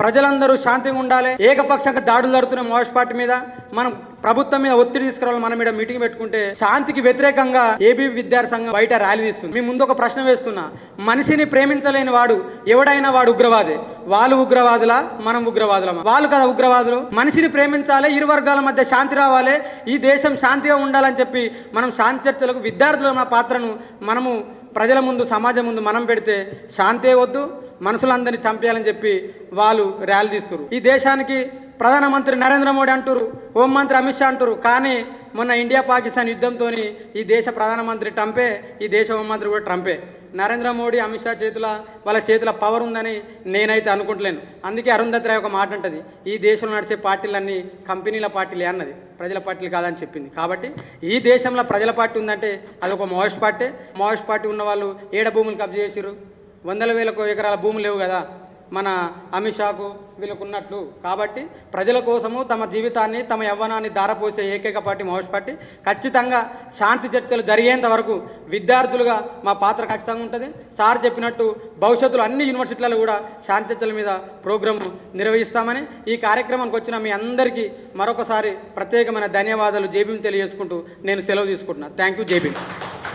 ప్రజలందరూ శాంతిగా ఉండాలి. ఏకపక్షంగా దాడులు జరుగుతున్న మావోయిస్ట్ పార్టీ మీద మనం ప్రభుత్వం మీద ఒత్తిడి తీసుకురావాలి. మనం ఇక్కడ మీటింగ్ పెట్టుకుంటే శాంతికి వ్యతిరేకంగా ఏబీ విద్యార్థి సంఘం బయట ర్యాలీ తీస్తుంది. మీ ముందు ఒక ప్రశ్న వేస్తున్నా, మనిషిని ప్రేమించలేని వాడు ఎవడైనా వాడు ఉగ్రవాదే. వాళ్ళు ఉగ్రవాదులా, మనం ఉగ్రవాదులమా? వాళ్ళు కదా ఉగ్రవాదులు. మనిషిని ప్రేమించాలి, ఇరు వర్గాల మధ్య శాంతి రావాలి, ఈ దేశం శాంతిగా ఉండాలని చెప్పి మనం శాంతి చర్చలకు విద్యార్థుల పాత్రను మనము ప్రజల ముందు, సమాజం ముందు మనం పెడితే శాంతే వద్దు, మనుషులందరినీ చంపేయాలని చెప్పి వాళ్ళు ర్యాలీ తీస్తారు. ఈ దేశానికి ప్రధానమంత్రి నరేంద్ర మోడీ అంటారు, హోంమంత్రి అమిత్ షా అంటారు. కానీ మొన్న ఇండియా పాకిస్తాన్ యుద్ధంతో ఈ దేశ ప్రధానమంత్రి ట్రంపే, ఈ దేశ హోంమంత్రి కూడా ట్రంపే. నరేంద్ర మోడీ, అమిత్ షా వాళ్ళ చేతిలో పవర్ ఉందని నేనైతే అనుకుంటలేను. అందుకే అరుంధతి రాయ్ ఒక మాట అంటది, ఈ దేశంలో నడిచే పార్టీలన్నీ కంపెనీల పార్టీలే అన్నది, ప్రజల పార్టీలు కాదని చెప్పింది. కాబట్టి ఈ దేశంలో ప్రజల పార్టీ ఉందంటే అది ఒక మావోయిస్ట్ పార్టీ. మావోయిస్ట్ పార్టీ ఉన్న వాళ్ళు ఏడ భూములు కబ్జా చేసిరు, 100,000 ఎకరాల భూములు లేవు కదా మన అమిత్ షాకు వీళ్ళకు ఉన్నట్లు. కాబట్టి ప్రజల కోసము తమ జీవితాన్ని, తమ యవ్వనాన్ని దారపోసే ఏకైక పార్టీ మావోయిస్ట్ పార్టీ. ఖచ్చితంగా శాంతి చర్చలు జరిగేంత వరకు విద్యార్థులుగా మా పాత్ర ఖచ్చితంగా ఉంటుంది. సార్ చెప్పినట్టు భవిష్యత్తులో అన్ని యూనివర్సిటీలలో కూడా శాంతి చర్చల మీద ప్రోగ్రాము నిర్వహిస్తామని, ఈ కార్యక్రమానికి వచ్చిన మీ అందరికీ మరొకసారి ప్రత్యేకమైన ధన్యవాదాలు, జై భీమ్ తెలియజేసుకుంటూ నేను సెలవు తీసుకుంటున్నాను. Thank you. జై భీమ్.